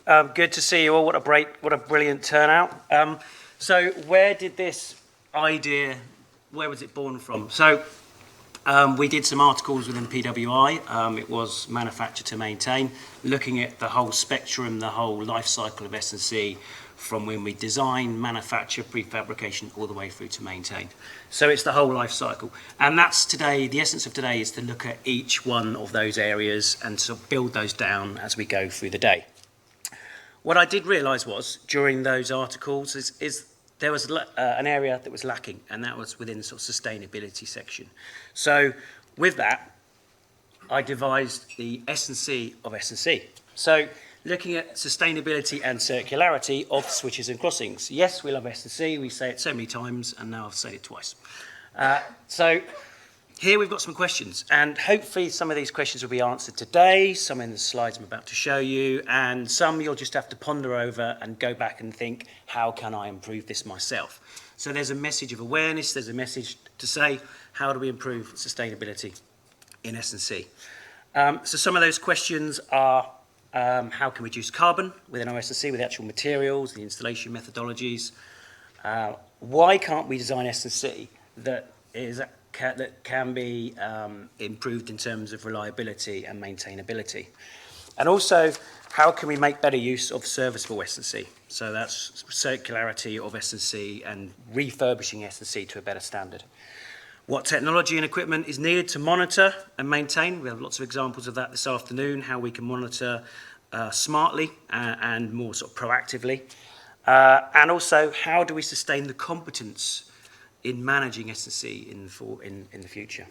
Good to see you all. What a brilliant turnout. So where did this idea, where was it born from? So we did some articles within PWI. It was manufacture to maintain, looking at the whole spectrum, the whole life cycle of S&C, from when we design, manufacture, prefabrication, all the way through to maintain. So it's the whole life cycle. And that's today, the essence of today is to look at each one of those areas and sort of build those down as we go through the day. What I did realise was, during those articles, is there was an area that was lacking, and that was within the sort of sustainability section. So with that, I devised the S&C of S&C. So looking at sustainability and circularity of switches and crossings. Yes, we love S&C, we say it so many times, and now I've said it twice. So here we've got some questions, and hopefully some of these questions will be answered today, some in the slides I'm about to show you, and some you'll just have to ponder over and go back and think, how can I improve this myself? So there's a message of awareness, there's a message to say, how do we improve sustainability in S&C? So some of those questions are, how can we reduce carbon within our S&C with the actual materials, the installation methodologies? Why can't we design S&C that can be improved in terms of reliability and maintainability? And also, how can we make better use of serviceable S&C? So that's circularity of S&C and refurbishing S&C to a better standard. What technology and equipment is needed to monitor and maintain? We have lots of examples of that this afternoon, how we can monitor smartly and more sort of proactively. And also, how do we sustain the competence in managing S&C in the future?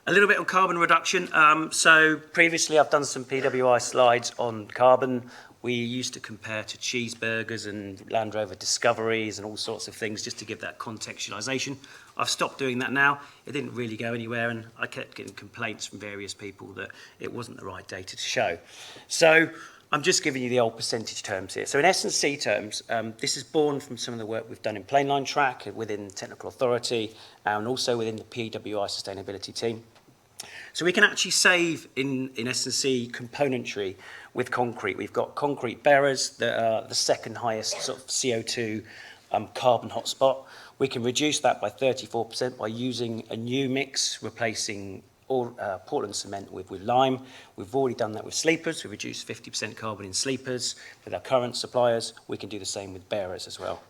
A little bit on carbon reduction. So previously I've done some PWI slides on carbon. We used to compare to cheeseburgers and Land Rover Discoveries and all sorts of things just to give that contextualization. I've stopped doing that now. It didn't really go anywhere, and I kept getting complaints from various people that it wasn't the right data to show. So I'm just giving you the old percentage terms here. So in S&C terms, this is born from some of the work we've done in planeline track within Technical Authority and also within the PWI sustainability team. So we can actually save in S&C componentry with concrete. We've got concrete bearers that are the second highest sort of CO2 carbon hotspot. We can reduce that by 34% by using a new mix, replacing all Portland cement with lime. We've already done that with sleepers. We've reduced 50% carbon in sleepers with our current suppliers. We can do the same with bearers as well.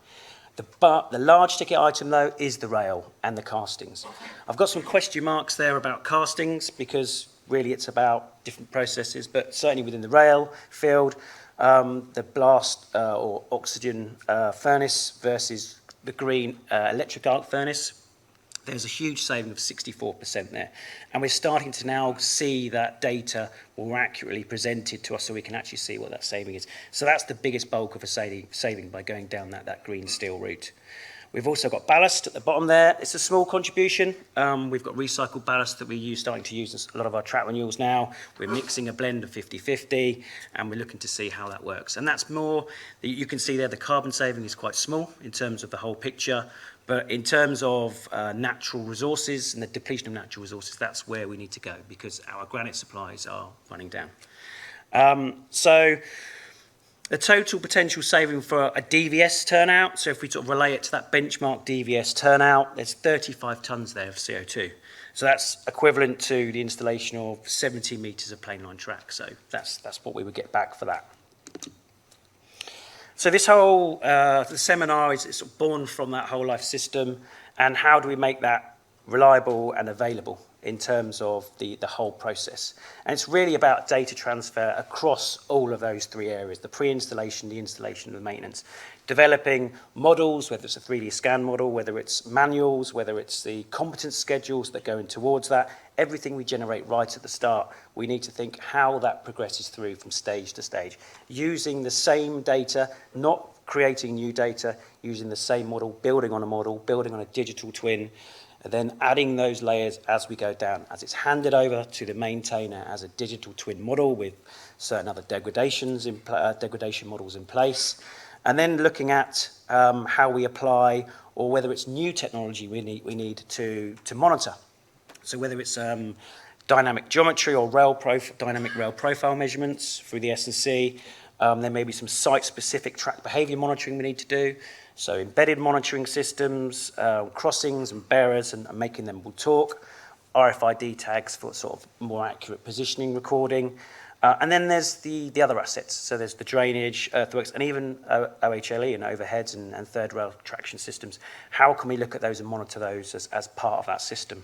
The large ticket item, though, is the rail and the castings. I've got some question marks there about castings because really it's about different processes, but certainly within the rail field, the blast or oxygen furnace versus the green electric arc furnace, there's a huge saving of 64% there. And we're starting to now see that data more accurately presented to us so we can actually see what that saving is. So that's the biggest bulk of a saving by going down that green steel route. We've also got ballast at the bottom there. It's a small contribution. We've got recycled ballast that we're starting to use in a lot of our track renewals now. We're mixing a blend of 50-50, and we're looking to see how that works. And that's more, you can see there the carbon saving is quite small in terms of the whole picture. But in terms of natural resources and the depletion of natural resources, that's where we need to go because our granite supplies are running down. So the total potential saving for a DVS turnout, so if we sort of relate it to that benchmark DVS turnout, there's 35 tonnes there of CO2. So that's equivalent to the installation of 70 metres of planeline track. So that's what we would get back for that. So this whole, the seminar is sort of born from that whole life system, and how do we make that reliable and available in terms of the whole process. And it's really about data transfer across all of those three areas, the pre-installation, the installation, and the maintenance. Developing models, whether it's a 3D scan model, whether it's manuals, whether it's the competence schedules that go in towards that, everything we generate right at the start, we need to think how that progresses through from stage to stage. Using the same data, not creating new data, using the same model, building on a digital twin, and then adding those layers as we go down, as it's handed over to the maintainer as a digital twin model with certain other degradation models in place, and then looking at how we apply, or whether it's new technology we need to monitor. So whether it's dynamic geometry or dynamic rail profile measurements through the S&C. There may be some site-specific track behaviour monitoring we need to do. So embedded monitoring systems, crossings and bearers and making them all talk. RFID tags for sort of more accurate positioning recording. And then there's the other assets. So there's the drainage, earthworks, and even OHLE and overheads and third rail traction systems. How can we look at those and monitor those as part of that system?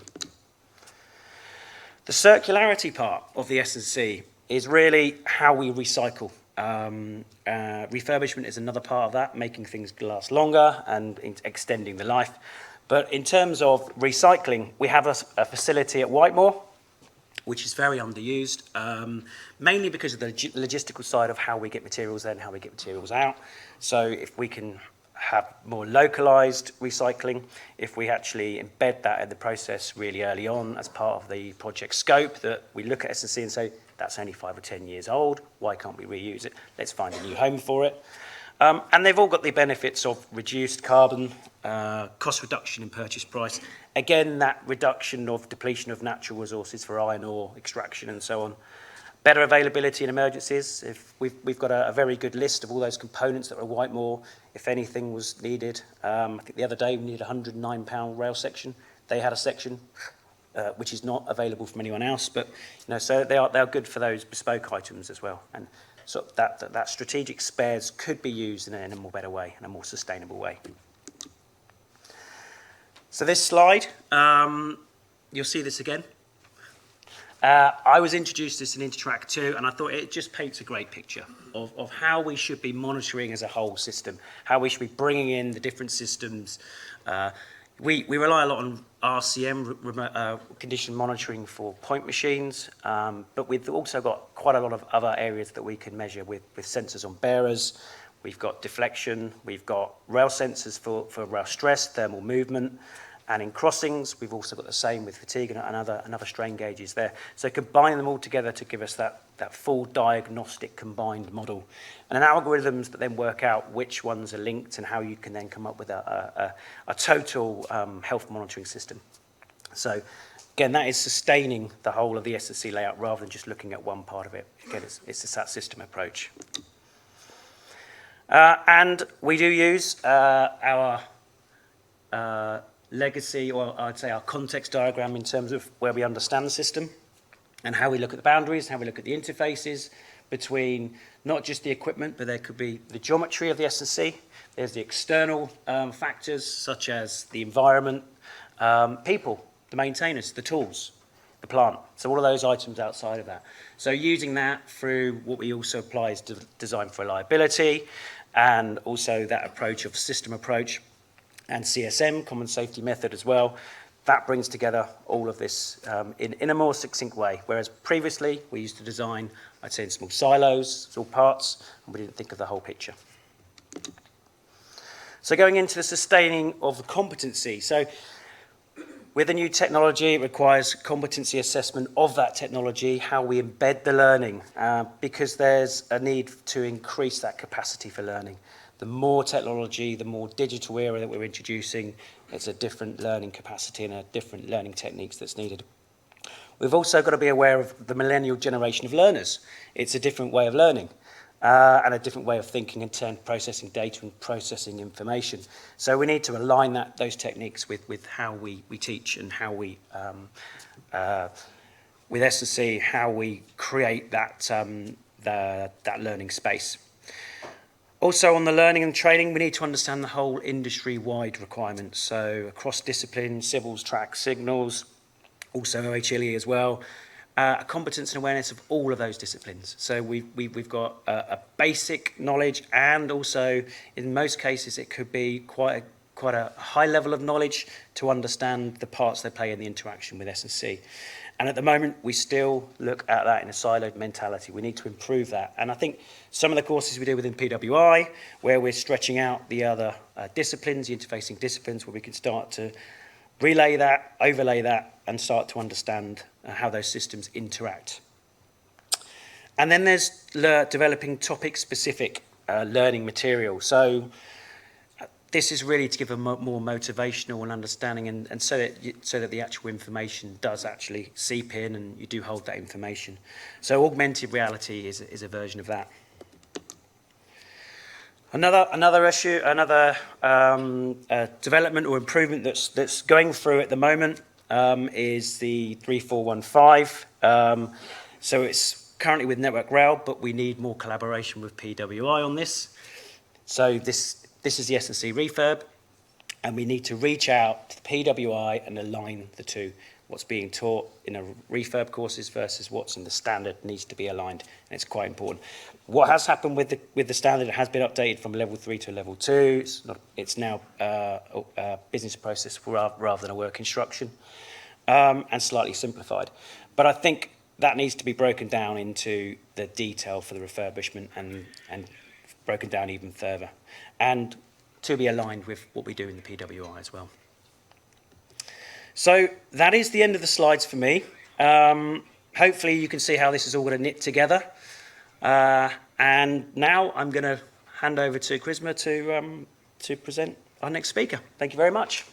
The circularity part of the S&C is really how we recycle. Refurbishment is another part of that, making things last longer and extending the life. But in terms of recycling, we have a facility at Whitemoor, which is very underused, mainly because of the logistical side of how we get materials in, how we get materials out. So if we can have more localized recycling, if we actually embed that in the process really early on as part of the project scope, that we look at S&C and say, that's only 5 or 10 years old, why can't we reuse it? Let's find a new home for it. And they've all got the benefits of reduced carbon, cost reduction in purchase price. Again, that reduction of depletion of natural resources for iron ore extraction and so on. Better availability in emergencies. If we've got a very good list of all those components that are Whitemoor, if anything was needed. I think the other day we needed a £109 rail section. They had a section which is not available from anyone else, but so they are good for those bespoke items as well. And so that strategic spares could be used in a more better way, in a more sustainable way. So this slide, you'll see this again. I was introduced to this in Intertrack 2, and I thought it just paints a great picture of how we should be monitoring as a whole system, how we should be bringing in the different systems. We rely a lot on RCM, condition monitoring for point machines, but we've also got quite a lot of other areas that we can measure with sensors on bearers. We've got deflection, we've got rail sensors for rail stress, thermal movement, and in crossings, we've also got the same with fatigue and other strain gauges there. So combine them all together to give us that full diagnostic combined model. And then algorithms that then work out which ones are linked and how you can then come up with a total health monitoring system. So again, that is sustaining the whole of the S&C layout rather than just looking at one part of it. Again, it's just that system approach. And we do use our legacy, or I'd say our context diagram in terms of where we understand the system and how we look at the boundaries, how we look at the interfaces between not just the equipment, but there could be the geometry of the S&C. There's the external factors such as the environment, people, the maintainers, the tools, the plant. So all of those items outside of that. So using that through what we also apply is design for reliability, and also that approach of system approach and CSM, common safety method as well. That brings together all of this in a more succinct way, whereas previously we used to design, I'd say, in small silos, small parts, and we didn't think of the whole picture. So going into the sustaining of the competency. So with the new technology, it requires competency assessment of that technology, how we embed the learning, because there's a need to increase that capacity for learning. The more technology, the more digital era that we're introducing, it's a different learning capacity and a different learning techniques that's needed. We've also got to be aware of the millennial generation of learners. It's a different way of learning and a different way of thinking and processing data and processing information. So we need to align those techniques with how we teach and how we, with S&C, how we create that learning space. Also on the learning and training, we need to understand the whole industry-wide requirements. So across disciplines, civils, track, signals, also OHLE as well. A competence and awareness of all of those disciplines. So we've got a basic knowledge, and also in most cases it could be quite a high level of knowledge to understand the parts they play in the interaction with S&C. And at the moment, we still look at that in a siloed mentality. We need to improve that. And I think some of the courses we do within PWI, where we're stretching out the other disciplines, the interfacing disciplines, where we can start to relay that, overlay that, and start to understand how those systems interact. And then there's developing topic-specific learning material. So this is really to give a more motivational and understanding, and so that the actual information does actually seep in and you do hold that information. So augmented reality is a version of that. Another issue, another development or improvement that's going through at the moment is the 3415. So it's currently with Network Rail, but we need more collaboration with PWI on this. So this is the S&C refurb, and we need to reach out to the PWI and align the two. What's being taught in a refurb courses versus what's in the standard needs to be aligned, and it's quite important. What has happened with the standard, it has been updated from level 3 to level 2. It's now a business process rather than a work instruction, and slightly simplified. But I think that needs to be broken down into the detail for the refurbishment and broken down even further, and to be aligned with what we do in the PWI as well. So that is the end of the slides for me. Hopefully you can see how this is all going to knit together. And now I'm going to hand over to Charisma to present our next speaker. Thank you very much.